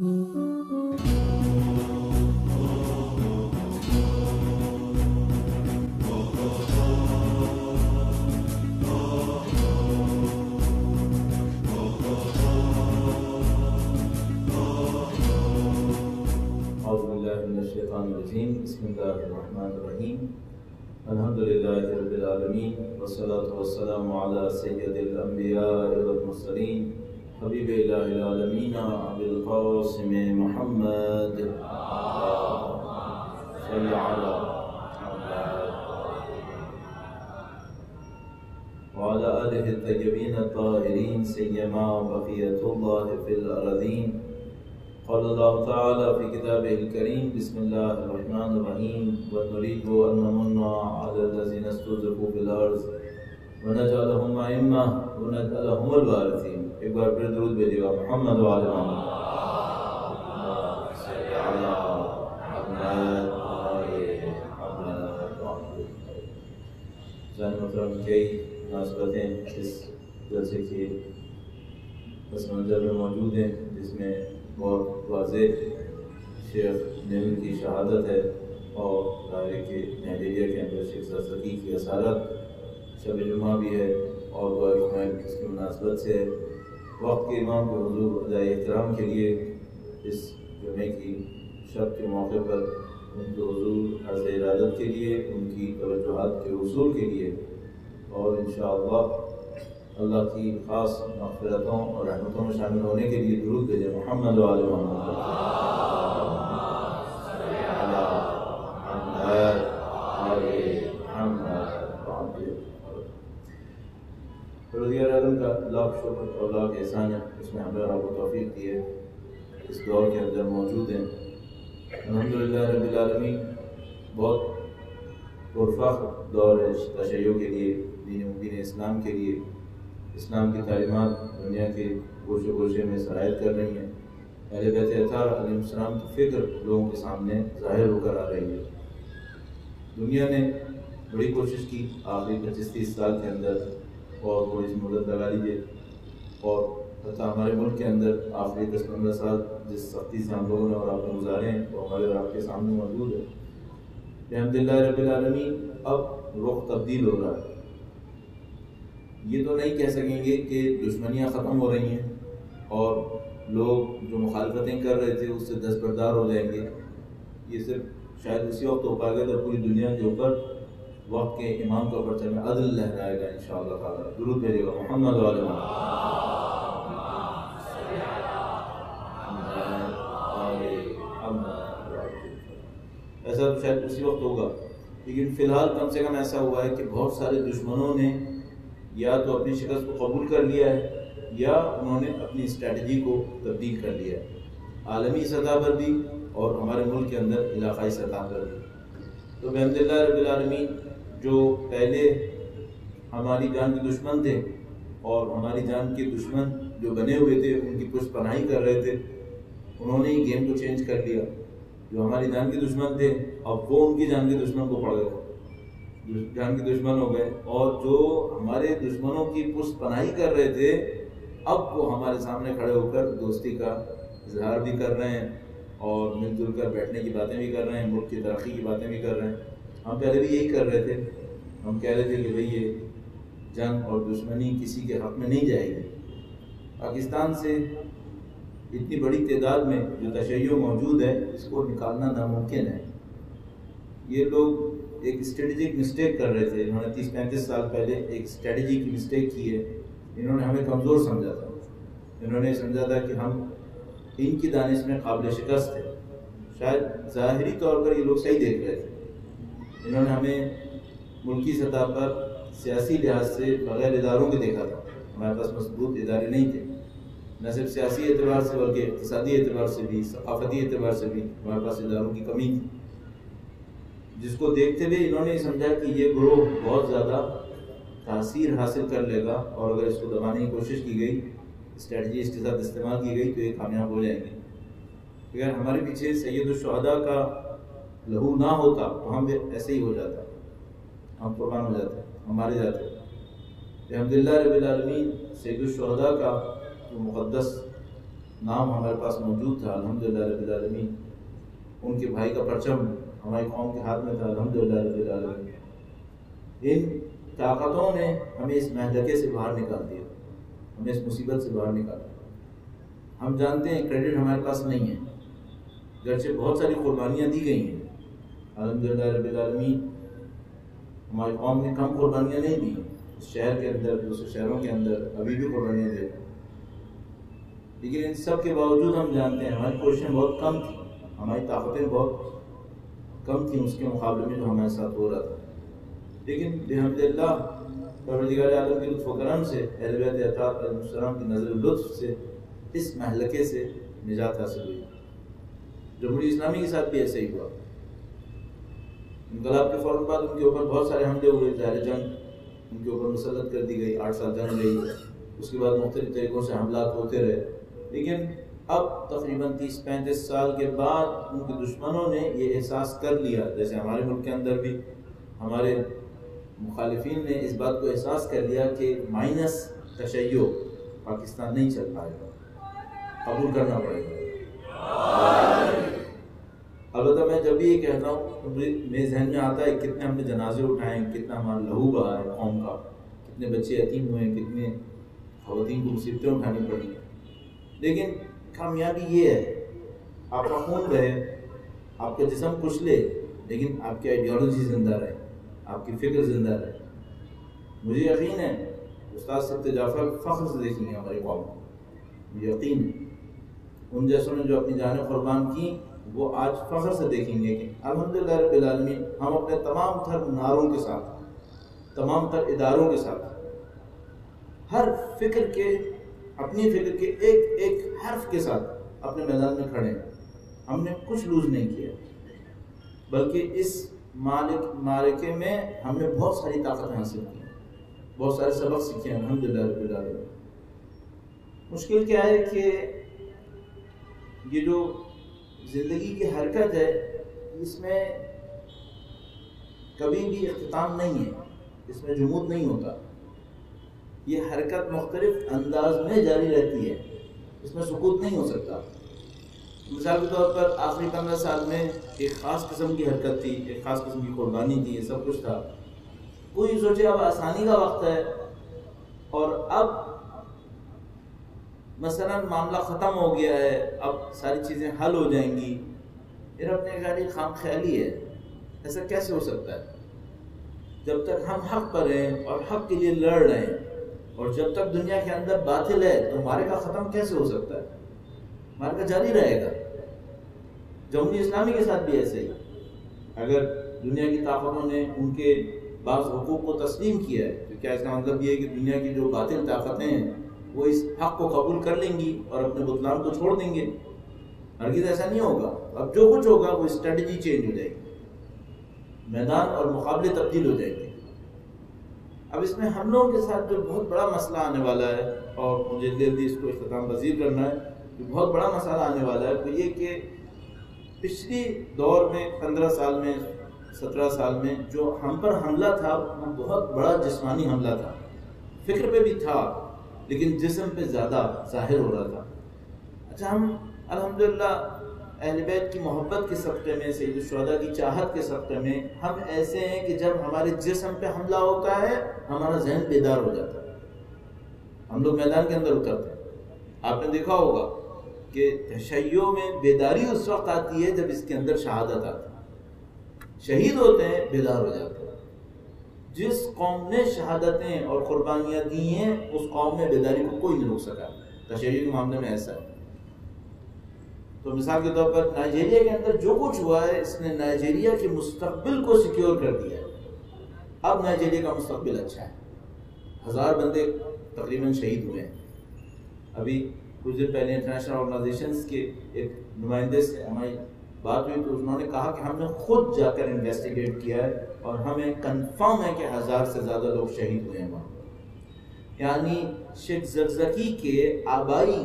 بسم اللہ الرحمن الرحیم الحمد للہ رب العالمین والصلاة والسلام علی سید الانبیاء والمرسلین حبیب الہ العالمین ابی القاسم محمد صلی علی وعلى آلہ الطیبین الطاہرین سیما بقیۃ اللہ فی الارضین. قال الله تعالى في كتابه الكريم بسم الله الرحمن الرحيم ونريد أن نمن على الذين استضعفوا في الأرض ونجعلهم أئمة ونجعلهم الوارثين. ایک بار پھر درود بھیجیے گا محمد وعلى محمد صلی علی محمد. جان محترم کئی مناسبتیں اس جلسے کے پس منظر میں موجود ہیں، جس میں بہت واضح شیخ نیل کی شہادت ہے اور ظاہر کہ نائجیریا کے اندر شیخ زرزکی کی اصالت، شب جمعہ بھی ہے اور دعا کمائل اس کی مناسبت سے ہے. وقت کے امام کے حضور ادائے احترام کے لیے اس جمعے کی شب کے موقع پر ان کے حضور عرض ارادت کے لیے، ان کی توجہات کے حصول کے لیے اور انشاءاللہ اللہ کی خاص مغفرتوں اور رحمتوں میں شامل ہونے کے لیے درود بھیجیں محمد وعلی محمد. پروردگار عالم کا لاکھ شکر اور لاکھ احسان ہے، اس میں ہمیں آپ کو توفیق دی ہے، اس دور کے اندر موجود ہیں. الحمدللہ رب العالمین بہت پرفخر دور ہے تشیع کے لیے، دین اسلام کے لیے. اسلام کی تعلیمات دنیا کے گوشے گوشے میں سرایت کر رہی ہیں. اہل بیت اطہار علیہ السلام کی فکر لوگوں کے سامنے ظاہر ہو کر آ رہی ہے. دنیا نے بڑی کوشش کی آخری 25-30 سال کے اندر، اور تھوڑی سی مدت لگا لیجیے، اور حتیٰ ہمارے ملک کے اندر آخری 10-15 سال جس سختی سے ہم لوگوں نے اور آپ نے گزارے ہیں وہ ہمارے اور آپ کے سامنے موجود ہے. الحمدللہ رب العالمین اب رخ تبدیل ہو رہا ہے. یہ تو نہیں کہہ سکیں گے کہ دشمنیاں ختم ہو رہی ہیں اور لوگ جو مخالفتیں کر رہے تھے اس سے دستبردار ہو جائیں گے. یہ صرف شاید اسی وقت ہو پائے گا جب پوری دنیا کے اوپر وقت کے امام کا پرچم عدل لہرائے گا انشاءاللہ تعالیٰ. درود بھیجے گا محمد وعلی محمد. ایسا تو شاید اسی وقت ہوگا، لیکن فی الحال کم سے کم ایسا ہوا ہے کہ بہت سارے دشمنوں نے یا تو اپنی شکست کو قبول کر لیا ہے یا انہوں نے اپنی اسٹریٹجی کو تبدیل کر لیا ہے، عالمی سطح پر بھی اور ہمارے ملک کے اندر علاقائی سطح پر بھی. تو الحمدللہ رب العالمین جو پہلے ہماری جان کے دشمن تھے اور ہماری جان کے دشمن جو بنے ہوئے تھے ان کی پشت پناہی کر رہے تھے، انہوں نے ہی گیم کو چینج کر لیا. جو ہماری جان کے دشمن تھے اب وہ ان کی جان کے دشمن کو پڑ گئے، جان کے دشمن ہو گئے، اور جو ہمارے دشمنوں کی پشت پناہی کر رہے تھے اب وہ ہمارے سامنے کھڑے ہو کر دوستی کا اظہار بھی کر رہے ہیں اور مل جل کر بیٹھنے کی باتیں بھی کر رہے ہیں، ملک کی ترقی کی باتیں بھی کر رہے ہیں. ہم پہلے بھی یہی کر رہے تھے، ہم کہہ رہے تھے کہ بھئی یہ جنگ اور دشمنی کسی کے حق میں نہیں جائے گی. پاکستان سے اتنی بڑی تعداد میں جو تشیع موجود ہے اس کو نکالنا ناممکن ہے. یہ لوگ ایک اسٹریٹجک مسٹیک کر رہے تھے، انہوں نے 30-35 سال پہلے ایک اسٹریٹجی کی مسٹیک کی ہے. انہوں نے ہمیں کمزور سمجھا تھا، انہوں نے سمجھا تھا کہ ہم ان کی دانش میں قابل شکست ہے. شاید ظاہری طور پر یہ لوگ صحیح دیکھ رہے تھے. انہوں نے ہمیں ملکی سطح پر سیاسی لحاظ سے بغیر اداروں کے دیکھا تھا. ہمارے پاس مضبوط ادارے نہیں تھے، نہ صرف سیاسی اعتبار سے بلکہ اقتصادی اعتبار سے بھی، ثقافتی اعتبار سے بھی ہمارے پاس اداروں کی کمی تھی. جس کو دیکھتے ہوئے انہوں نے سمجھا کہ یہ گروہ بہت زیادہ تاثیر حاصل کر لے گا اور اگر اس کو دبانے کی کوشش کی گئی، اسٹریٹجی اس کے ساتھ استعمال کی گئی تو یہ کامیاب ہو جائیں گے. اگر ہمارے پیچھے سید الشہداء کا لہو نہ ہوتا تو ہم ایسے ہی ہو جاتا، ہم قربان ہو جاتے، ہم مارے جاتے. الحمدللہ رب العالمین سید الشہداء کا جو مقدس نام ہمارے پاس موجود تھا الحمدللہ رب العالمین، ان کے بھائی کا پرچم ہماری قوم کے ہاتھ میں تھا الحمدللہ رب العالمین۔ ان طاقتوں نے ہمیں اس مہلکے سے باہر نکال دیا، ہمیں اس مصیبت سے باہر نکال دیا۔ ہم جانتے ہیں کریڈٹ ہمارے پاس نہیں ہے، گرچہ بہت ساری قربانیاں دی گئی ہیں الحمدللہ رب العالمین، ہماری قوم نے کم قربانیاں نہیں دی، اس شہر کے اندر دوسرے شہروں کے اندر ابھی بھی قربانیاں دے رہے ہیں، لیکن ان سب کے باوجود ہم جانتے ہیں ہماری کوششیں بہت کم تھیں، ہماری طاقتیں بہت کم تھیں اس کے مقابلے میں جو ہمارے ساتھ ہو رہا تھا۔ لیکن بحمدللہ پروردگار عالم کے لطف و کرم سے، اہل بیت اطہار علیہ السلام کی نظر لطف سے اس مہلکے سے نجات حاصل ہوئی۔ جمہوریہ اسلامی کے ساتھ بھی ایسے ہی ہوا، انقلاب کے فوراً بعد ان کے اوپر بہت سارے حملے ہوئے، ظاہر جنگ ان کے اوپر مسلط کر دی گئی، 8 سال جنگ رہی، اس کے بعد مختلف طریقوں سے حملات ہوتے رہے، لیکن اب تقریباً 30-35 سال کے بعد ان کے دشمنوں نے یہ احساس کر لیا، جیسے ہمارے ملک کے اندر بھی ہمارے مخالفین نے اس بات کو احساس کر لیا کہ مائنس تشیع پاکستان نہیں چل پائے گا، قبول کرنا پڑے گا۔ البتہ میں جب بھی یہ کہتا ہوں میرے ذہن میں آتا ہے کتنے ہم نے جنازے اٹھائے ہیں، کتنا ہمارا لہو بہا ہے قوم کا، کتنے بچے یتیم ہوئے ہیں، کتنے خواتین کو مصیبتیں اٹھانی پڑی ہیں، لیکن کامیابی یہ ہے آپ کا خون بہے، آپ کا جسم کچلے، لیکن آپ کی آئیڈیالوجی زندہ رہے، آپ کی فکر زندہ رہے۔ مجھے یقین ہے استاد سبت جعفر فخر سے دیکھیں گے ہماری قوم، مجھے یقین ہے ان جیسوں نے جو اپنی جانیں قربان کی وہ آج فخر سے دیکھیں گے کہ الحمدللہ رب العالمین ہم اپنے تمام تر نعروں کے ساتھ، تمام تر اداروں کے ساتھ، ہر فکر کے، اپنی فکر کے ایک ایک حرف کے ساتھ اپنے میدان میں کھڑے ہیں۔ ہم نے کچھ لوز نہیں کیا، بلکہ اس معرکے میں ہم نے بہت ساری طاقتیں حاصل کی، بہت سارے سبق سیکھے ہیں الحمدللہ رب العالمین۔ مشکل کیا ہے کہ یہ جو زندگی کی حرکت ہے اس میں کبھی بھی اختتام نہیں ہے، اس میں جمود نہیں ہوتا، یہ حرکت مختلف انداز میں جاری رہتی ہے، اس میں سکوت نہیں ہو سکتا۔ مثال کے طور پر آخری 15 سال میں ایک خاص قسم کی حرکت تھی، ایک خاص قسم کی قربانی تھی، یہ سب کچھ تھا۔ کوئی سوچے اب آسانی کا وقت ہے اور اب مثلا معاملہ ختم ہو گیا ہے، اب ساری چیزیں حل ہو جائیں گی، پھر اپنے خیالی خام خیالی ہے، ایسا کیسے ہو سکتا ہے؟ جب تک ہم حق پر ہیں اور حق کے لیے لڑ رہے ہیں، اور جب تک دنیا کے اندر باطل ہے تو معرکہ ختم کیسے ہو سکتا ہے؟ معرکہ جاری رہے گا۔ جمہوریہ اسلامی کے ساتھ بھی ایسے ہی، اگر دنیا کی طاقتوں نے ان کے بعض حقوق کو تسلیم کیا ہے تو کیا اس کا مطلب یہ ہے کہ دنیا کی جو باطل طاقتیں ہیں وہ اس حق کو قبول کر لیں گی اور اپنے بطلان کو چھوڑ دیں گے؟ ہرگز ایسا نہیں ہوگا۔ اب جو کچھ ہوگا وہ اسٹریٹجی چینج ہو جائے گی، میدان اور مقابلے تبدیل ہو جائیں گے۔ اب اس میں ہم لوگوں کے ساتھ جو بہت بڑا مسئلہ آنے والا ہے، اور مجھے جلدی اس کو اختتام پذیر کرنا ہے، جو بہت بڑا مسئلہ آنے والا ہے وہ یہ کہ پچھلی دور میں 15 سال میں 17 سال میں جو ہم پر حملہ تھا وہ بہت بڑا جسمانی حملہ تھا، فکر پہ بھی تھا لیکن جسم پہ زیادہ ظاہر ہو رہا تھا۔ اچھا، ہم الحمدللہ اہل بیت کی محبت کے صدقے میں، سید الشہداء کی چاہت کے صدقے میں ہم ایسے ہیں کہ جب ہمارے جسم پہ حملہ ہوتا ہے ہمارا ذہن بیدار ہو جاتا ہے، ہم لوگ میدان کے اندر اترتے ہیں۔ آپ نے دیکھا ہوگا کہ تشیع میں بیداری اس وقت آتی ہے جب اس کے اندر شہادت آتی ہے، شہید ہوتے ہیں بیدار ہو جاتے ہیں۔ جس قوم نے شہادتیں اور قربانیاں دی ہیں اس قوم میں بیداری کو کوئی نہیں روک سکا، تشیع کے معاملے میں ایسا ہے۔ تو مثال کے طور پر نائجیریا کے اندر جو کچھ ہوا ہے اس نے نائجیریا کے مستقبل کو سیکیور کر دیا ہے۔ اب نائجیریا کا مستقبل اچھا ہے، 1000 بندے تقریباً شہید ہوئے ہیں۔ ابھی کچھ دن پہلے انٹرنیشنل آرگنائزیشنز کے ایک نمائندے سے ہماری بات ہوئی تو انہوں نے کہا کہ ہم نے خود جا کر انویسٹیگیٹ کیا ہے اور ہمیں کنفرم ہے کہ 1000 سے زیادہ لوگ شہید ہوئے ہیں وہاں۔ یعنی شیخ زکزکی کے آبائی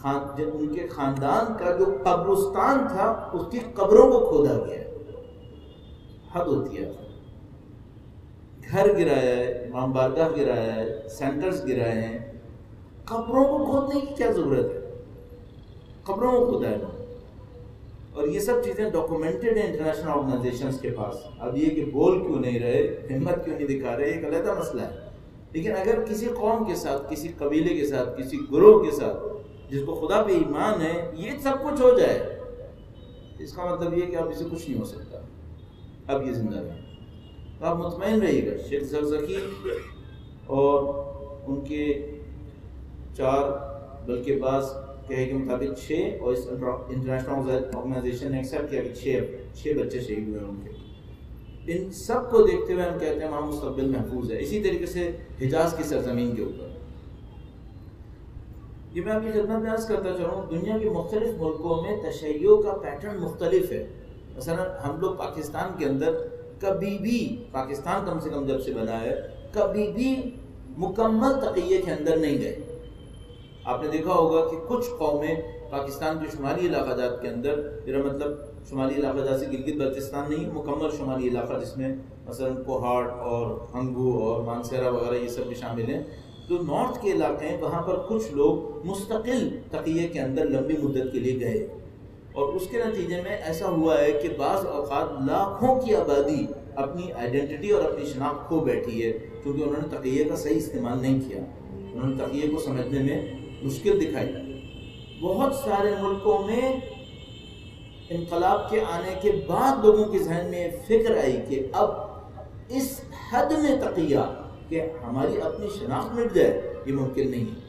ان کے خاندان کا جو قبرستان تھا اس کی قبروں کو کھودا گیا ہے، حد ہوتی ہے۔ گھر گرایا ہے، امام بارگاہ گرایا ہے، سینٹرز گرائے ہیں، قبروں کو کھودنے کی کیا ضرورت ہے؟ قبروں کو کھودا ہے انہوں نے، اور یہ سب چیزیں ڈاکومنٹڈ ہیں انٹرنیشنل آرگنائزیشنز کے پاس. اب یہ کہ بول کیوں نہیں رہے، ہمت کیوں نہیں دکھا رہے، ایک علیحدہ مسئلہ ہے. لیکن اگر کسی قوم کے ساتھ، کسی قبیلے کے ساتھ، کسی گروہ کے ساتھ جس کو خدا پہ ایمان ہے، یہ سب کچھ ہو جائے، اس کا مطلب یہ کہ اب اسے کچھ نہیں ہو سکتا، اب یہ زندہ ہے. تو آپ مطمئن رہیے گا. شیخ زکزکی اور ان کے 4 بلکہ بعض کہے کے مطابق 6، اور اس انٹرنیشنل آرگنائزیشن نے ایکسیپٹ کیا کہ 6 بچے شہید ہوئے ان کے. ان سب کو دیکھتے ہوئے ہم کہتے ہیں وہاں مستقبل محفوظ ہے. اسی طریقے سے حجاز کی سرزمین کے اوپر، یہ میں آپ کی خدمت میں عرض کرتا چاہوں، دنیا کے مختلف ملکوں میں تشیع کا پیٹرن مختلف ہے. مثلا ہم لوگ پاکستان کے اندر کبھی بھی، پاکستان کم سے کم جب سے بنا ہے، کبھی بھی مکمل تقیہ کے اندر نہیں گئے. آپ نے دیکھا ہوگا کہ کچھ قومیں پاکستان کے شمالی علاقہ جات کے اندر، میرا مطلب شمالی علاقہ جات سے گلگت بلتستان نہیں، مکمل شمالی علاقہ جس میں مثلا کوہاڑ اور ہنگو اور مانسیرا وغیرہ یہ سب بھی شامل ہیں، جو نارتھ کے علاقے ہیں وہاں پر کچھ لوگ مستقل تقیہ کے اندر لمبی مدت کے لیے گئے، اور اس کے نتیجے میں ایسا ہوا ہے کہ بعض اوقات لاکھوں کی آبادی اپنی آئیڈینٹی اور اپنی شناخت کھو بیٹھی ہے، کیونکہ انہوں نے تقیہ کا صحیح استعمال نہیں کیا، انہوں نے تقیہ کو سمجھنے میں مشکل دکھائی. بہت سارے ملکوں میں انقلاب کے آنے کے بعد لوگوں کے ذہن میں فکر آئی کہ اب اس حد میں تقیہ کہ ہماری اپنی شناخت مٹ جائے، یہ ممکن نہیں ہے،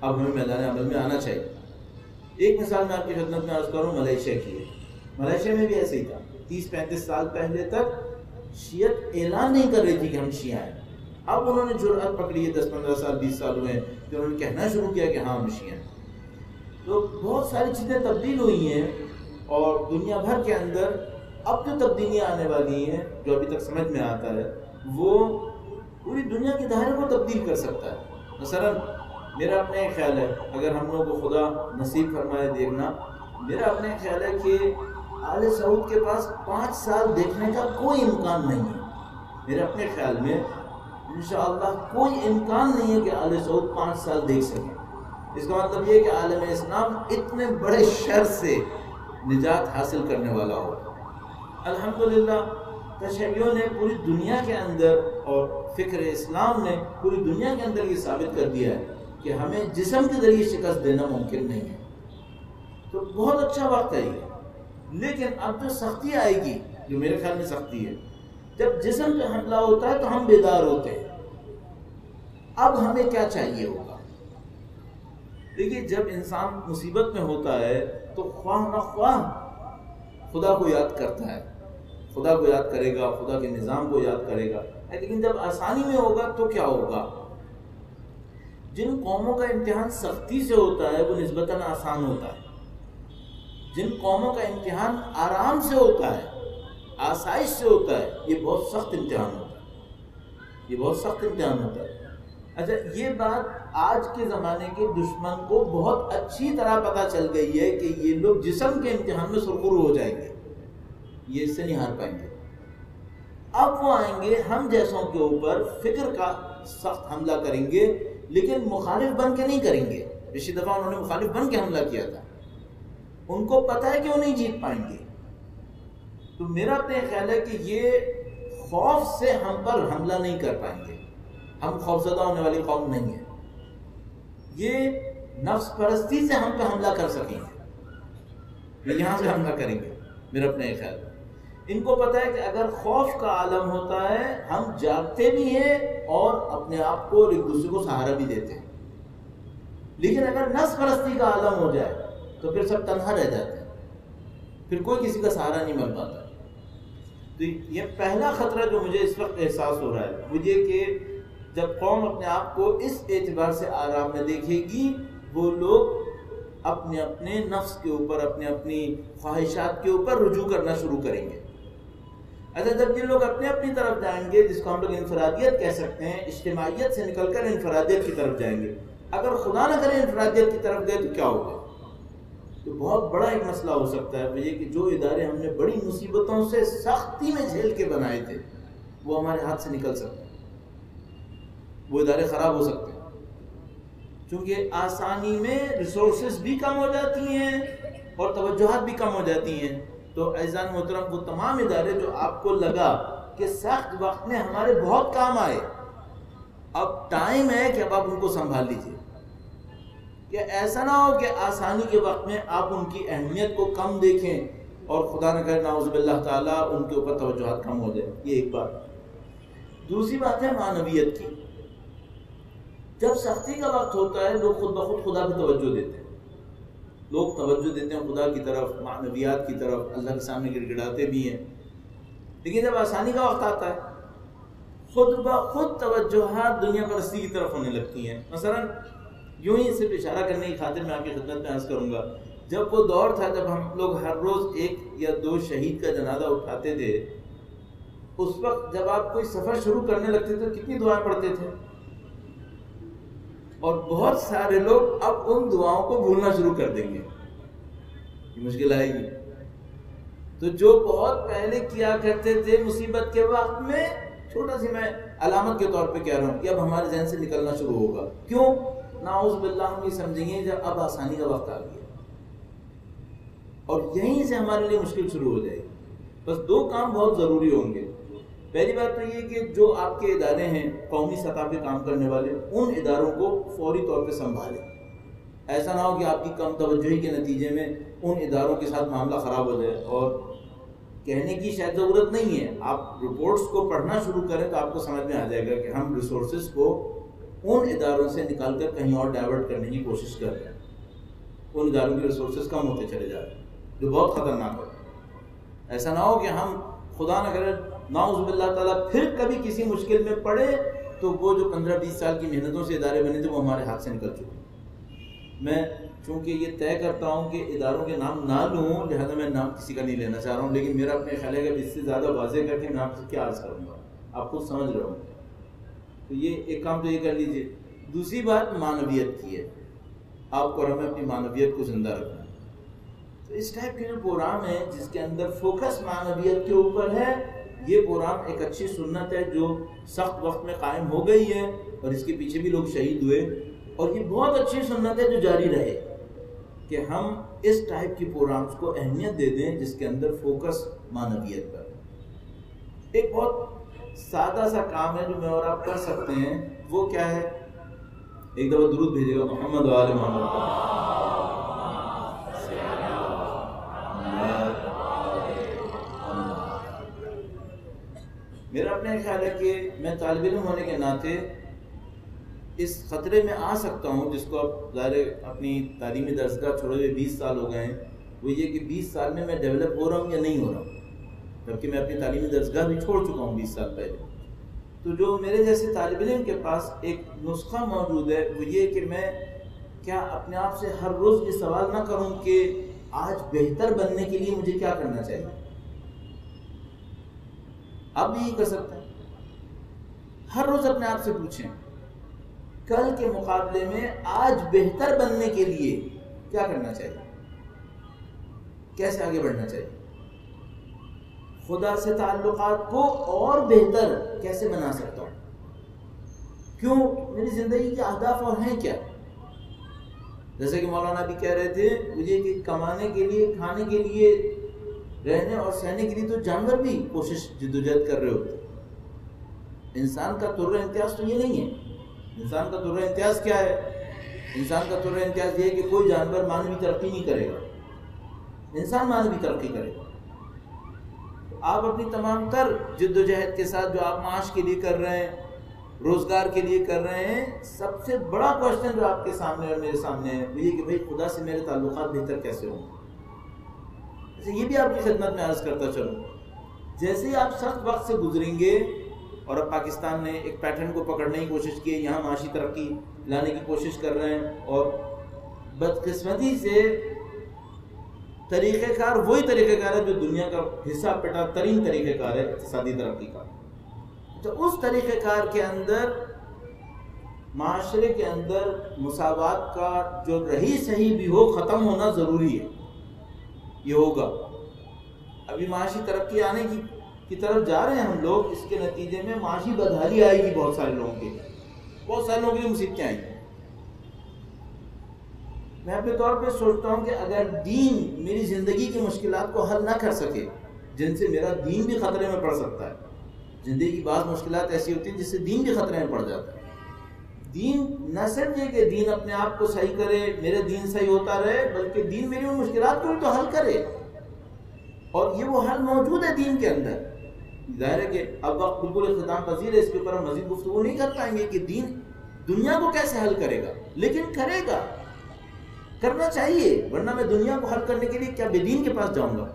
اب ہمیں میدان عمل میں آنا چاہیے. ایک مثال میں آپ کی خدمت میں عرض کروں ملیشیا کی. ملیشیا میں بھی ایسے ہی تھا. 30-35 سال پہلے تک شیعت اعلان نہیں کر رہی تھی کہ ہم شیعہ ہیں. اب انہوں نے جرأت پکڑی ہے، 10-15 سال 20 سال ہوئے ہیں کہ انہوں نے کہنا شروع کیا کہ ہاں ہم شیعہ ہیں. تو بہت ساری چیزیں تبدیل ہوئی ہیں، اور دنیا بھر کے اندر اب جو تبدیلیاں آنے والی ہیں جو ابھی تک سمجھ میں آتا ہے وہ پوری دنیا کے دائرے کو تبدیل کر سکتا ہے. مثلا میرا اپنا ایک خیال ہے، اگر ہم لوگوں کو خدا نصیب فرمائے دیکھنا، میرا اپنا ایک خیال ہے کہ آل سعود کے پاس 5 سال دیکھنے کا کوئی امکان نہیں ہے. میرے اپنے خیال میں انشاءاللہ کوئی امکان نہیں ہے کہ آل سعود 5 سال دیکھ سکیں. اس کا مطلب یہ کہ عالم اسلام اتنے بڑے شر سے نجات حاصل کرنے والا ہو. الحمدللہ تشیع نے پوری دنیا کے اندر، اور فکر اسلام نے پوری دنیا کے اندر یہ ثابت کر دیا ہے کہ ہمیں جسم کے ذریعے شکست دینا ممکن نہیں ہے. تو بہت اچھا وقت ہے یہ. لیکن اب جو سختی آئے گی، جو میرے خیال میں سختی ہے، جب جسم پہ حملہ ہوتا ہے تو ہم بیدار ہوتے ہیں. اب ہمیں کیا چاہیے ہوگا؟ دیکھیے، جب انسان مصیبت میں ہوتا ہے تو خواہ نہ خواہ خدا کو یاد کرتا ہے، خدا کو یاد کرے گا، خدا کے نظام کو یاد کرے گا. لیکن جب آسانی میں ہوگا تو کیا ہوگا؟ جن قوموں کا امتحان سختی سے ہوتا ہے وہ نسبتاً آسان ہوتا ہے. جن قوموں کا امتحان آرام سے ہوتا ہے، آسائش سے ہوتا ہے، یہ بہت سخت امتحان ہوتا ہے، یہ بہت سخت امتحان ہوتا ہے. اچھا، یہ بات آج کے زمانے کے دشمن کو بہت اچھی طرح پتہ چل گئی ہے کہ یہ لوگ جسم کے امتحان میں سرخرو ہو جائیں گے، یہ اس سے نہیں ہار پائیں گے. اب وہ آئیں گے ہم جیسوں کے اوپر فکر کا سخت حملہ کریں گے، لیکن مخالف بن کے نہیں کریں گے. پچھلی دفعہ انہوں نے مخالف بن کے حملہ کیا تھا، ان کو پتہ ہے کہ وہ نہیں جیت پائیں گے. تو میرا اپنے خیال ہے کہ یہ خوف سے ہم پر حملہ نہیں کر پائیں گے. ہم خوفزدہ ہونے والی قوم نہیں ہے. یہ نفس پرستی سے ہم پہ حملہ کر سکیں گے، یہاں سے حملہ کریں گے. میرا اپنا ایک خیال ہے، ان کو پتہ ہے کہ اگر خوف کا عالم ہوتا ہے ہم جاگتے بھی ہیں اور اپنے آپ کو اور ایک دوسرے کو سہارا بھی دیتے ہیں. لیکن اگر نفس پرستی کا عالم ہو جائے تو پھر سب تنہا رہ جاتے ہیں، پھر کوئی کسی کا سہارا نہیں مل پاتا. تو یہ پہلا خطرہ جو مجھے اس وقت احساس ہو رہا ہے وہ یہ کہ جب قوم اپنے آپ کو اس اعتبار سے آرام میں دیکھے گی، وہ لوگ اپنے اپنے نفس کے اوپر، اپنے اپنی خواہشات کے اوپر رجوع کرنا شروع کریں گے. اچھا، جب یہ لوگ اپنے اپنی طرف جائیں گے، جس کو ہم لوگ انفرادیت کہہ سکتے ہیں، اجتماعیت سے نکل کر انفرادیت کی طرف جائیں گے. اگر خدا نہ کرے انفرادیت کی طرف گئے تو کیا ہوگا؟ تو بہت بڑا ایک مسئلہ ہو سکتا ہے. وہ یہ کہ جو ادارے ہم نے بڑی مصیبتوں سے سختی میں جھیل کے بنائے تھے وہ ہمارے ہاتھ سے نکل سکتے ہیں، وہ ادارے خراب ہو سکتے ہیں. چونکہ آسانی میں ریسورسز بھی کم ہو جاتی ہیں اور توجہات بھی کم ہو جاتی ہیں. تو عزیزان محترم، وہ تمام ادارے جو آپ کو لگا کہ سخت وقت میں ہمارے بہت کام آئے، اب ٹائم ہے کہ اب آپ ان کو سنبھال لیجیے، کہ ایسا نہ ہو کہ آسانی کے وقت میں آپ ان کی اہمیت کو کم دیکھیں اور خدا نہ کرے نعوذ باللہ تعالیٰ ان کے اوپر توجہات کم ہو جائے. یہ ایک بات. دوسری بات ہے معنویت کی. جب سختی کا وقت ہوتا ہے لوگ خود بخود خدا پہ توجہ دیتے ہیں، لوگ توجہ دیتے ہیں خدا کی طرف، معنویات کی طرف، اللہ کے سامنے گڑ گڑاتے بھی ہیں. لیکن جب آسانی کا وقت آتا ہے خود بخود توجہات دنیا پرستی کی طرف ہونے لگتی ہیں. مثلا یوں ہی صرف اشارہ کرنے کی خاطر میں آپ کی خدمت میں عرض کروں گا، جب وہ دور تھا جب ہم لوگ ہر روز 1 یا 2 شہید کا جنازہ اٹھاتے تھے، اس وقت جب آپ کوئی سفر شروع کرنے لگتے تھے کتنی دعائیں پڑھتے تھے، اور بہت سارے لوگ اب ان دعاؤں کو بھولنا شروع کر دیں گے. یہ مشکل آئے گی. تو جو بہت پہلے کیا کرتے تھے مصیبت کے وقت میں، چھوٹا سی میں علامت کے طور پہ کہہ رہا ہوں، یہ اب ہمارے ذہن سے نکلنا شروع ہوگا. کیوں؟ نعوذ باللہ ہم یہ سمجھیں گے جب اب آسانی کا وقت آ گیا، اور یہیں سے ہمارے لیے مشکل شروع ہو جائے گی. بس 2 کام بہت ضروری ہوں گے. پہلی بات تو یہ کہ جو آپ کے ادارے ہیں قومی سطح پہ کام کرنے والے، ان اداروں کو فوری طور پہ سنبھالیں. ایسا نہ ہو کہ آپ کی کم توجہی کے نتیجے میں ان اداروں کے ساتھ معاملہ خراب ہو جائے. اور کہنے کی شاید ضرورت نہیں ہے، آپ رپورٹس کو پڑھنا شروع کریں تو آپ کو سمجھ میں آ جائے گا کہ ہم ریسورسز کو ان اداروں سے نکال کر کہیں اور ڈائیورٹ کرنے کی کوشش کر رہے ہیں. ان اداروں کے ریسورسز کم ہوتے چلے جا رہے ہیں جو بہت خطرناک ہے. ایسا نہ ہو کہ ہم خدا نہ کرے نعوذ باللہ تعالیٰ پھر کبھی کسی مشکل میں پڑے تو وہ جو 15-20 سال کی محنتوں سے ادارے بنے تھے وہ ہمارے ہاتھ سے نکل چکے. میں چونکہ یہ طے کرتا ہوں کہ اداروں کے نام نہ لوں، لہذا میں نام کسی کا نہیں لینا چاہ رہا ہوں، لیکن میرا اپنے خیال ہے کہ اس سے زیادہ واضح کر کے میں آپ سے کیا عرض کروں گا، آپ خود سمجھ رہے ہوں. تو یہ ایک کام تو یہ کر لیجئے. دوسری بات معنویت کی ہے. آپ کو ہمیں اپنی معنویت کو زندہ رکھنا ہے. تو اس ٹائپ کے جو پروگرام ہے جس کے اندر فوکس معنویت کے اوپر ہے، یہ پروگرام ایک اچھی سنت ہے جو سخت وقت میں قائم ہو گئی ہے، اور اس کے پیچھے بھی لوگ شہید ہوئے، اور یہ بہت اچھی سنت ہے جو جاری رہے کہ ہم اس ٹائپ کی پروگرامز کو اہمیت دے دیں جس کے اندر فوکس معنویت پر. ایک بہت سادہ سا کام ہے جو میں اور آپ کر سکتے ہیں، وہ کیا ہے؟ ایک دفعہ درود بھیجے گا محمد و آل محمد. میرا اپنے خیال ہے کہ میں طالب علم ہونے کے ناطے اس خطرے میں آ سکتا ہوں، جس کو اب ظاہر اپنی تعلیمی درسگاہ چھوڑے ہوئے 20 سال ہو گئے ہیں، وہ یہ کہ 20 سال میں ڈیولپ ہو رہا ہوں یا نہیں ہو رہا ہوں، جبکہ میں اپنی تعلیمی درسگاہ بھی چھوڑ چکا ہوں 20 سال پہلے. تو جو میرے جیسے طالب علم کے پاس ایک نسخہ موجود ہے وہ یہ کہ میں کیا اپنے آپ سے ہر روز یہ سوال نہ کروں کہ آج بہتر بننے کے لیے مجھے کیا کرنا چاہیے. آپ بھی یہی کر سکتے ہیں. ہر روز اپنے آپ سے پوچھیں کل کے مقابلے میں آج بہتر بننے کے لیے کیا کرنا چاہیے، کیسے آگے بڑھنا چاہیے، خدا سے تعلقات کو اور بہتر کیسے بنا سکتا ہوں، کیوں میری زندگی کے اہداف اور ہیں کیا. جیسے کہ مولانا بھی کہہ رہے تھے مجھے کہ کمانے کے لیے، کھانے کے لیے، رہنے اور سہنے کے لیے تو جانور بھی کوشش جدوجہد کر رہے ہوتے. انسان کا طرز امتیاز تو یہ نہیں ہے. انسان کا طرز امتیاز کیا ہے؟ انسان کا طرز امتیاز یہ ہے کہ کوئی جانور مانوی ترقی نہیں کرے گا، انسان مانوی ترقی کرے گا. آپ اپنی تمام تر جدوجہد کے ساتھ جو آپ معاش کے لیے کر رہے ہیں، روزگار کے لیے کر رہے ہیں، سب سے بڑا کوشچن جو آپ کے سامنے اور میرے سامنے ہے وہ یہ کہ بھئی خدا سے میرے تعلقات بہتر کیسے ہوں. یہ بھی آپ کی خدمت میں عرض کرتا چلوں، جیسے ہی آپ سخت وقت سے گزریں گے، اور اب پاکستان نے ایک پیٹرن کو پکڑنے کی کوشش کی ہے، یہاں معاشی ترقی لانے کی کوشش کر رہے ہیں، اور بدقسمتی سے طریقہ کار وہی طریقہ کار ہے جو دنیا کا حصہ پٹا ترین طریقہ کار ہے اقتصادی ترقی کا. تو اس طریقہ کار کے اندر معاشرے کے اندر مساوات کا جو رہی صحیح بھی ہو ختم ہونا ضروری ہے. یہ ہوگا. ابھی معاشی ترقی آنے کی طرف جا رہے ہیں ہم لوگ، اس کے نتیجے میں معاشی بدحالی آئے گی بہت سارے لوگوں کے لیے، بہت سارے لوگوں کے لیے مصیبتیں آئیں گی. میں اپنے طور پہ سوچتا ہوں کہ اگر دین میری زندگی کی مشکلات کو حل نہ کر سکے، جن سے میرا دین بھی خطرے میں پڑ سکتا ہے، زندگی کی بعض مشکلات ایسی ہوتی ہیں جس سے دین بھی خطرے میں پڑ جاتا ہے، دین نہ صرف یہ کہ دین اپنے آپ کو صحیح کرے، میرے دین صحیح ہوتا رہے، بلکہ دین میری ان مشکلات کو بھی تو حل کرے، اور یہ وہ حل موجود ہے دین کے اندر۔ ظاہر ہے کہ اب وقت بالکل اختتام پذیر ہے، اس کے اوپر ہم مزید گفتگو نہیں کر پائیں گے کہ دین دنیا کو کیسے حل کرے گا، لیکن کرے گا، کرنا چاہیے، ورنہ میں دنیا کو حل کرنے کے لیے کیا بے دین کے پاس جاؤں گا؟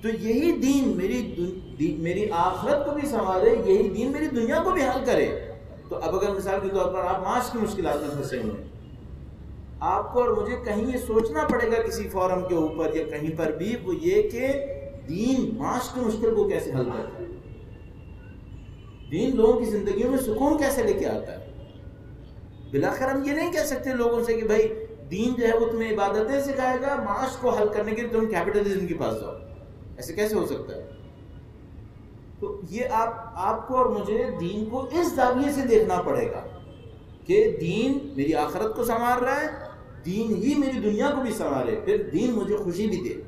تو یہی دین میری آخرت کو بھی سنوارے، یہی دین میری دنیا کو بھی حل کرے۔ تو اب اگر مثال کے طور پر آپ معاش کی مشکلات میں پھنسے ہوئے ہیں، آپ کو اور مجھے کہیں یہ سوچنا پڑے گا کسی فورم کے اوپر یا کہیں پر بھی، وہ یہ کہ دین معاش کی مشکل کو کیسے حل کرتا ہے، دین لوگوں کی زندگیوں میں سکون کیسے لے کے آتا ہے۔ بلاخر ہم یہ نہیں کہہ سکتے لوگوں سے کہ بھائی دین جو ہے وہ تمہیں عبادتیں سکھائے گا، معاش کو حل کرنے کے لیے تم کیپٹلزم کے پاس جاؤ، ایسے کیسے ہو سکتا ہے؟ تو یہ آپ کو اور مجھے دین کو اس زاویے سے دیکھنا پڑے گا کہ دین میری آخرت کو سنوار رہا ہے، دین ہی میری دنیا کو بھی سنوارے، پھر دین مجھے خوشی بھی دے۔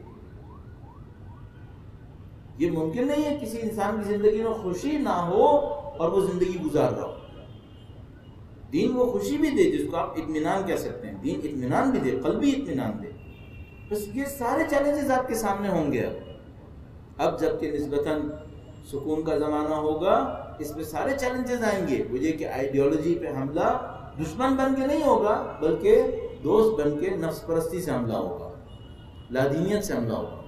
یہ ممکن نہیں ہے کسی انسان کی زندگی میں خوشی نہ ہو اور وہ زندگی گزار رہا ہو۔ دین وہ خوشی بھی دے جس کو آپ اطمینان کہہ سکتے ہیں، دین اطمینان بھی دے، قلبی اطمینان دے۔ بس یہ سارے چیلنجز آپ کے سامنے ہوں گے اب جبکہ نسبتاً سکون کا زمانہ ہوگا، اس میں سارے چیلنجز آئیں گے۔ وہ یہ کہ آئیڈیالوجی پہ حملہ دشمن بن کے نہیں ہوگا، بلکہ دوست بن کے نفس پرستی سے حملہ ہوگا، لادینیت سے حملہ ہوگا۔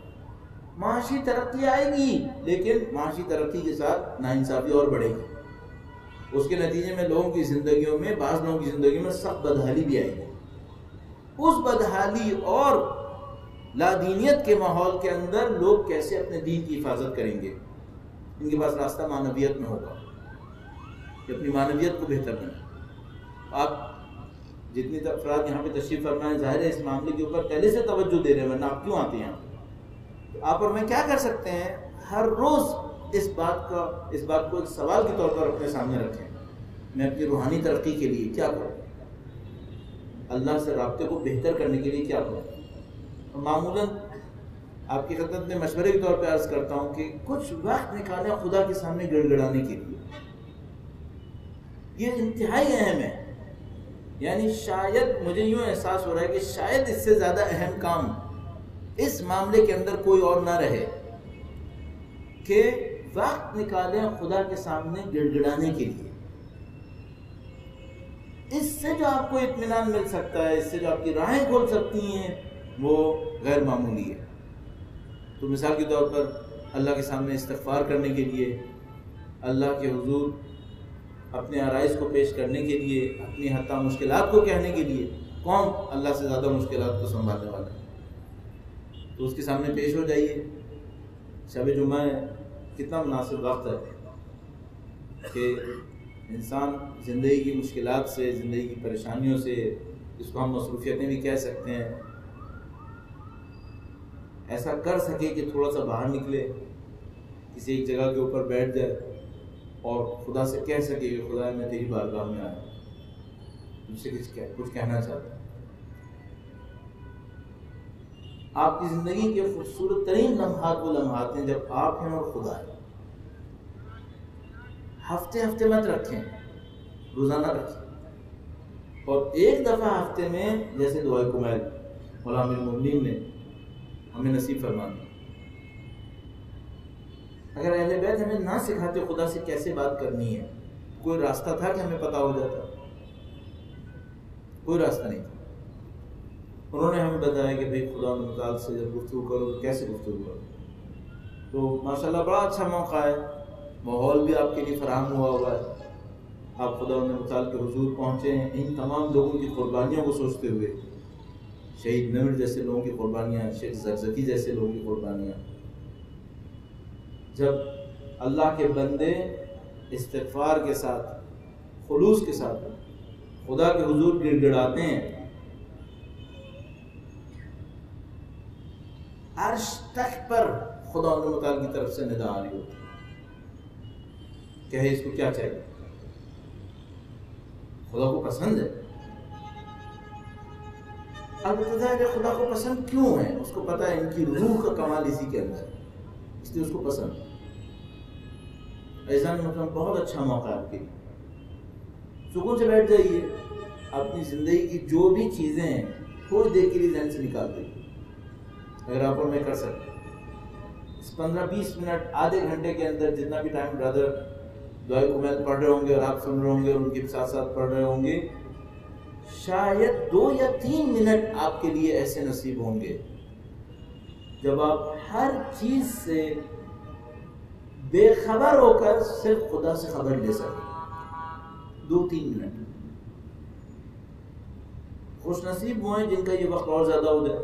معاشی ترقی آئے گی، لیکن معاشی ترقی کے ساتھ ناانصافی اور بڑھے گی، اس کے نتیجے میں لوگوں کی زندگیوں میں، بعض لوگوں کی زندگیوں میں سخت بدحالی بھی آئے گی۔ اس بدحالی اور لادینیت کے ماحول کے اندر لوگ کیسے اپنے دین کی حفاظت کریں گے؟ ان کے پاس راستہ معنویت میں ہوگا کہ اپنی معنویت کو بہتر بنائیں۔ آپ جتنی افراد یہاں پہ تشریف فرما ہے، ظاہر ہے اس معاملے کے اوپر پہلے سے توجہ دے رہے ہیں، ورنہ آپ کیوں آتے ہیں؟ آپ اور میں کیا کر سکتے ہیں؟ ہر روز اس بات کو ایک سوال کے طور پر اپنے سامنے رکھیں، میں اپنی روحانی ترقی کے لیے کیا کروں، اللہ سے رابطے کو بہتر کرنے کے لیے کیا کروں۔ اور معمولاً آپ کی خدمت میں مشورے کے طور پہ عرض کرتا ہوں کہ کچھ وقت نکالیں خدا کے سامنے گڑ گڑانے کے لیے، یہ انتہائی اہم ہے۔ یعنی شاید مجھے یوں احساس ہو رہا ہے کہ شاید اس سے زیادہ اہم کام اس معاملے کے اندر کوئی اور نہ رہے کہ وقت نکالیں خدا کے سامنے گڑ گڑانے کے لیے۔ اس سے جو آپ کو اطمینان مل سکتا ہے، اس سے جو آپ کی راہیں کھول سکتی ہیں، وہ غیر معمولی ہے۔ تو مثال کے طور پر اللہ کے سامنے استغفار کرنے کے لیے، اللہ کے حضور اپنے عرائض کو پیش کرنے کے لیے، اپنی حتی مشکلات کو کہنے کے لیے، کون اللہ سے زیادہ مشکلات کو سنبھالنے والا ہے؟ تو اس کے سامنے پیش ہو جائیے۔ شب جمعہ ہے، کتنا مناسب وقت ہے کہ انسان زندگی کی مشکلات سے، زندگی کی پریشانیوں سے، جس کو ہم مصروفیتیں بھی کہہ سکتے ہیں، ایسا کر سکے کہ تھوڑا سا باہر نکلے، کسی ایک جگہ کے اوپر بیٹھ جائے اور خدا سے کہہ سکے کہ خدا میں تیری بارگاہ میں آیا، تجھ سے کچھ کہنا چاہتا ہوں۔ آپ کی زندگی کے خوبصورت ترین لمحات وہ لمحات ہیں جب آپ ہیں اور خدا ہے۔ ہفتے ہفتے مت رکھیں، روزانہ رکھیں، اور ایک دفعہ ہفتے میں، جیسے دعائے کمیل مولا امیر المومنین نے ہمیں نصیب فرمانا۔ اگر اہل بیت ہمیں نہ سکھاتے خدا سے کیسے بات کرنی ہے، کوئی راستہ تھا کہ ہمیں پتا ہو جاتا؟ کوئی راستہ نہیں تھا۔ انہوں نے ہمیں بتایا کہ بھئی خدا متعال سے جب گفتگو کرو تو کیسے گفتگو کرو۔ تو ماشاءاللہ بڑا اچھا موقع ہے، ماحول بھی آپ کے لیے فراہم ہوا ہے، آپ خدا متعال کے حضور پہنچے ہیں ان تمام لوگوں کی قربانیوں کو سوچتے ہوئے، شہید نمر جیسے لوگوں کی قربانیاں، شیخ زکزکی جیسے لوگوں کی قربانیاں۔ جب اللہ کے بندے استغفار کے ساتھ، خلوص کے ساتھ خدا کے حضور گڑ گڑاتے ہیں، عرش تک پر خدا متعال کی طرف سے ندا آ رہی ہوتی کہ اس کو کیا چاہیے، خدا کو پسند ہے۔ البتہ خدا کو پسند کیوں ہے؟ اس کو پتہ ہے ان کی روح کا کمال اسی کے اندر، اس لیے اس کو پسند۔ ایسا مطلب بہت اچھا موقع ہے آپ کے لیے، سکون سے بیٹھ جائیے، اپنی زندگی کی جو بھی چیزیں ہیں تھوڑی دیر کے لیے ذہن سے نکال دیں، اگر آپ اور میں کر سکتے ہیں اس 15-20 منٹ آدھے گھنٹے کے اندر، جتنا بھی ٹائم برادر دعائے کمیل پڑھ رہے ہوں گے اور آپ سن رہے ہوں گے اور ان کے ساتھ ساتھ پڑھ رہے ہوں گے، شاید 2 یا 3 منٹ آپ کے لیے ایسے نصیب ہوں گے جب آپ ہر چیز سے بے خبر ہو کر صرف خدا سے خبر لے سکیں۔ 2-3 منٹ خوش نصیب ہوئے جن کا یہ وقت اور زیادہ ہو جائے،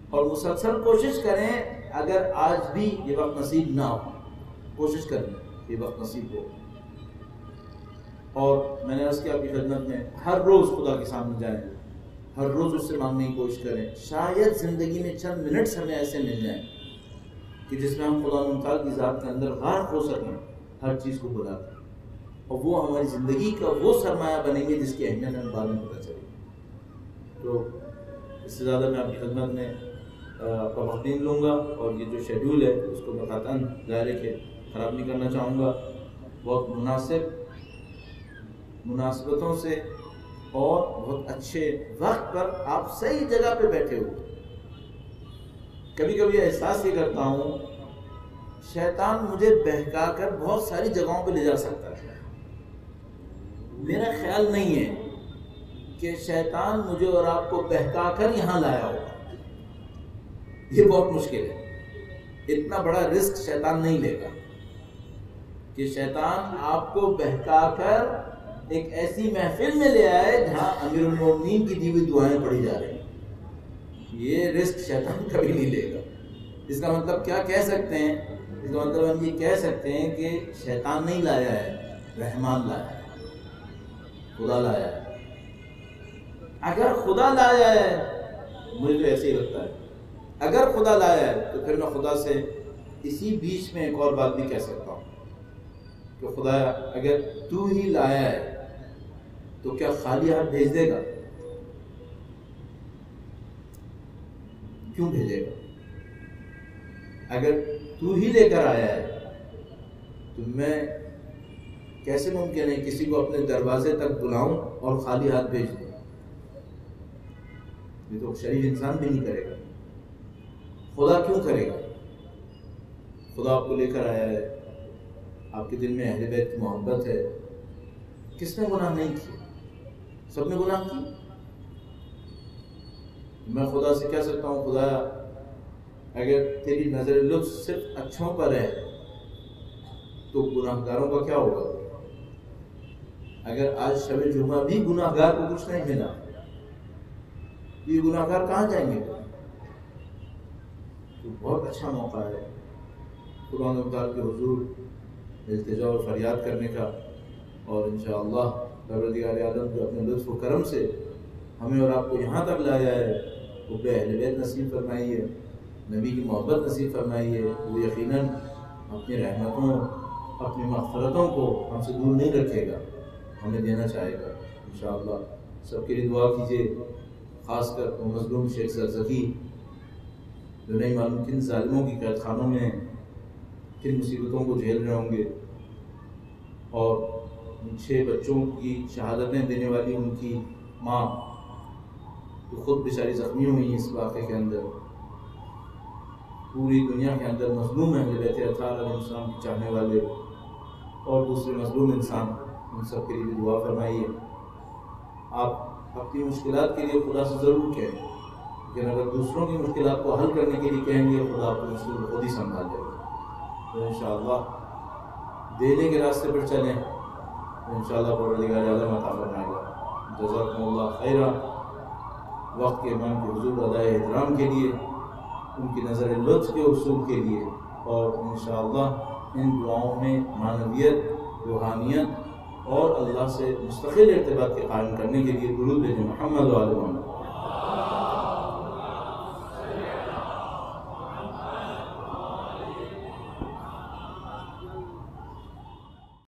اور مسلسل کوشش کریں اگر آج بھی یہ وقت نصیب نہ ہو، کوشش کریں یہ وقت نصیب ہو۔ اور میں نے عرض کیا آپ کی خدمت میں، ہر روز خدا کے سامنے جائیں، ہر روز اس سے مانگنے کی کوشش کریں، شاید زندگی میں چند منٹس ہمیں ایسے مل جائیں کہ جس میں ہم خدا متعال کی ذات کے اندر غرق ہو سکیں ہر چیز کو بلا کر، اور وہ ہماری زندگی کا وہ سرمایہ بنیں گے جس کی اہمیت ہمیں بعد میں پتہ چلے گی۔ تو اس سے زیادہ میں آپ کی خدمت میں آپ کا وقت نہیں لوں گا، اور یہ جو شیڈیول ہے اس کو میں قطعاً ظاہر ہے کہ خراب نہیں کرنا چاہوں گا۔ بہت مناسبتوں سے اور بہت اچھے وقت پر آپ صحیح جگہ پہ بیٹھے ہو۔ کبھی کبھی احساس یہ کرتا ہوں شیطان مجھے بہکا کر بہت ساری جگہوں پہ لے جا سکتا ہے، میرا خیال نہیں ہے کہ شیطان مجھے اور آپ کو بہکا کر یہاں لایا ہو، یہ بہت مشکل ہے، اتنا بڑا رسک شیطان نہیں لے گا کہ شیطان آپ کو بہکا کر ایک ایسی محفل میں لے آئے جہاں امیر المومنین کی دی ہوئی دعائیں پڑھی جا رہی ہیں، یہ رسک شیطان کبھی نہیں لے گا۔ اس کا مطلب کیا کہہ سکتے ہیں؟ اس کا مطلب ہم یہ کہہ سکتے ہیں کہ شیطان نہیں لایا ہے، رحمان لایا ہے، خدا لایا ہے۔ اگر خدا لایا ہے، مجھے تو ایسے ہی لگتا ہے، اگر خدا لایا ہے تو پھر میں خدا سے اسی بیچ میں ایک اور بات بھی کہہ سکتا ہوں کہ خدا اگر تو ہی لایا ہے تو کیا خالی ہاتھ بھیج دے گا؟ کیوں بھیجے گا؟ اگر تو ہی لے کر آیا ہے تو میں کیسے ممکن ہے کسی کو اپنے دروازے تک بلاؤں اور خالی ہاتھ بھیج دوں؟ یہ تو شریف انسان بھی نہیں کرے گا، خدا کیوں کرے گا؟ خدا آپ کو لے کر آیا ہے، آپ کے دل میں اہل بیت کی محبت ہے۔ کس نے گناہ نہیں کیا؟ سب نے گناہ کی۔ میں خدا سے کہہ سکتا ہوں خدا اگر تیری نظر لطف صرف اچھوں پر ہے تو گناہ گاروں کا کیا ہوگا؟ اگر آج شب جمعہ بھی گناہ گار کو کچھ نہیں ملا تو یہ گناہ گار کہاں جائیں گے؟ تو بہت اچھا موقع ہے خدا متعال کے حضور التجا اور فریاد کرنے کا، اور انشاءاللہ پروردگار عالم جو اپنے لطف و کرم سے ہمیں اور آپ کو یہاں تک لایا ہے، وہ بے اہل بیت نصیب فرمائیے، نبی کی محبت نصیب فرمائیے، وہ یقیناً اپنی رحمتوں اپنی مغفرتوں کو ہم سے دور نہیں رکھے گا، ہمیں دینا چاہے گا انشاءاللہ۔ سب کے لیے دعا کیجیے، خاص کر وہ مظلوم شیخ زرزکی جو نہیں معلوم کن ظالموں کی قید خانوں میں کن مصیبتوں کو جھیل رہے ہوں گے، اور ان 6 بچوں کی شہادتیں دینے والی ان کی ماں جو خود بیچاری زخمی ہوئی اس واقعے کے اندر، پوری دنیا کے اندر مظلوم اہل بیت اطہار علیہ السلام کی چاہنے والے اور دوسرے مظلوم انسان، ان سب کے لیے دعا فرمائیے۔ آپ اپنی مشکلات کے لیے خدا سے ضرور کہیں، لیکن اگر دوسروں کی مشکلات کو حل کرنے کے لیے کہیں گے خدا آپ کو مشکل خود ہی سنبھال جائے گا۔ تو انشاءاللہ دینے کے راستے پر چلیں، انشاءاللہ پروردگار عالم عطا فرمائے گا۔ جزاکم اللہ خیرہ۔ وقت کے امام کے حضور ادائے احترام کے لیے، ان کی نظر لطف کے حصول کے لیے، اور انشاءاللہ ان دعاؤں میں معنویت، روحانیت اور اللہ سے مستقل ارتباط کے قائم کرنے کے لیے درود بھیجیں محمد و آل محمد۔